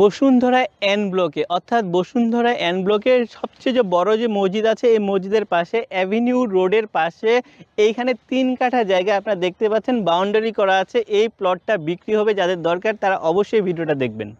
Bashundhara N ব্লকে অর্থাৎ Bashundhara N ব্লকের সবচেয়ে যে বড় যে মসজিদ আছে এই মসজিদের পাশে অ্যাভিনিউ রোডের পাশে এইখানে 3 কাঠা জায়গা আপনারা দেখতে পাচ্ছেন, বাউন্ডারি করা আছে। এই প্লটটা বিক্রি হবে, যাদের দরকার তারা অবশ্যই ভিডিওটা দেখবেন।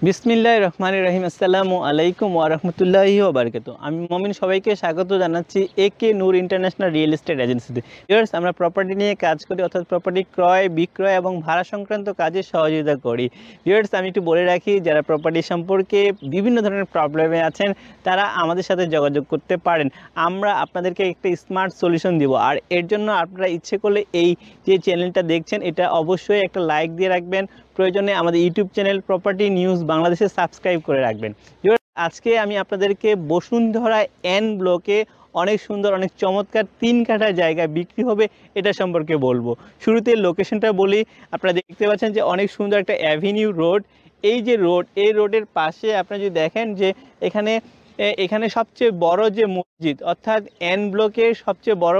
বিসমিল্লাহির রহমানির রহিম। আসসালামু আলাইকুম ওয়া রাহমাতুল্লাহি ওয়া বারাকাতুহু। আমি মমিন, সবাইকে স্বাগত জানাচ্ছি একে নূর ইন্টারন্যাশনাল রিয়েল এস্টেট এজেন্সিতে। ভিউয়ার্স, আমরা প্রপার্টি নিয়ে কাজ করি, অর্থাৎ প্রপার্টি ক্রয় বিক্রয় এবং ভাড়া সংক্রান্ত কাজে সহযোগিতা করি। ভিউয়ার্স, আমি একটু বলে রাখি, যারা প্রপার্টি সম্পর্কে বিভিন্ন ধরনের প্রবলেমে আছেন তারা আমাদের সাথে যোগাযোগ করতে পারেন। আমরা আপনাদেরকে একটা স্মার্ট সলিউশন দিব। আর এর জন্য আপনারা ইচ্ছে করলে এই যে চ্যানেলটা দেখছেন এটা অবশ্যই একটা লাইক দিয়ে রাখবেন। প্রয়োজনে আমাদের ইউটিউব চ্যানেল প্রপার্টি নিউজ বাংলাদেশে সাবস্ক্রাইব করে রাখবেন। আজকে আমি আপনাদেরকে বসুন্ধরা এন ব্লকে অনেক সুন্দর, অনেক চমৎকার 3 কাঠা জায়গা বিক্রি হবে এটা সম্পর্কে বলবো। শুরুতে লোকেশনটা বলি। আপনারা দেখতে পাচ্ছেন যে অনেক সুন্দর একটা অ্যাভিনিউ রোড। এই যে রোড, এই রোডের পাশে আপনারা যদি দেখেন যে এখানে সবচেয়ে বড় যে মসজিদ, অর্থাৎ এন ব্লকের সবচেয়ে বড়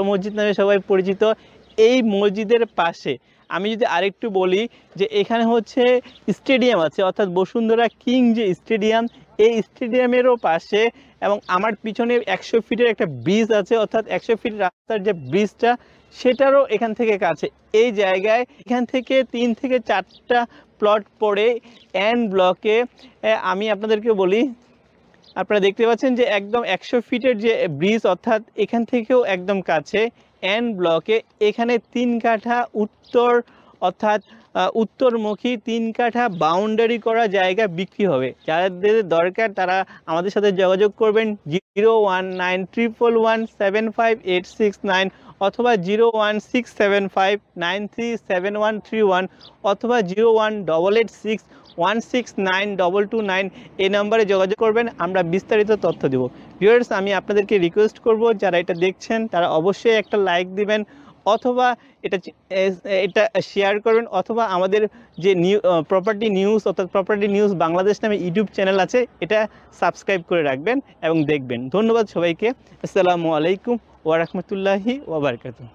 মসজিদ নামে সবাই পরিচিত। এই মসজিদের পাশে আমি যদি আরেকটু বলি যে এখানে হচ্ছে স্টেডিয়াম আছে, অর্থাৎ বসুন্ধরা কিং যে স্টেডিয়াম, এই স্টেডিয়ামেরও পাশে এবং আমার পিছনে 100 ফিটের একটা ব্রিজ আছে, অর্থাৎ 100 ফিট রাস্তার যে ব্রিজটা সেটারও এখান থেকে কাছে। এই জায়গায় এখান থেকে 3 থেকে 4টা প্লট পড়ে এন ব্লকে। আমি আপনাদেরকে বলি, আপনারা দেখতে পাচ্ছেন যে একদম 100 ফিটের যে ব্রিজ, অর্থাৎ এখান থেকেও একদম কাছে এন ব্লকে। এখানে 3 কাঠা অর্থাৎ উত্তরমুখী 3 কাঠা বাউন্ডারি করা জায়গা বিক্রি হবে। যাদের দরকার তারা আমাদের সাথে যোগাযোগ করবেন 01911175869 অথবা 01675937131 অথবা 01886169229 এই নম্বরে যোগাযোগ করবেন। আমরা বিস্তারিত তথ্য দেব। ভিউয়ার্স, আমি আপনাদেরকে রিকোয়েস্ট করব, যারা এটা দেখছেন তারা অবশ্যই একটা লাইক দিবেন, অথবা এটা শেয়ার করবেন, অথবা আমাদের যে প্রপার্টি নিউজ অর্থাৎ প্রপার্টি নিউজ বাংলাদেশ নামে ইউটিউব চ্যানেল আছে এটা সাবস্ক্রাইব করে রাখবেন এবং দেখবেন। ধন্যবাদ সবাইকে। আসসালামু আলাইকুম ওয়া রাহমাতুল্লাহি ওয়া বারাকাতুহু।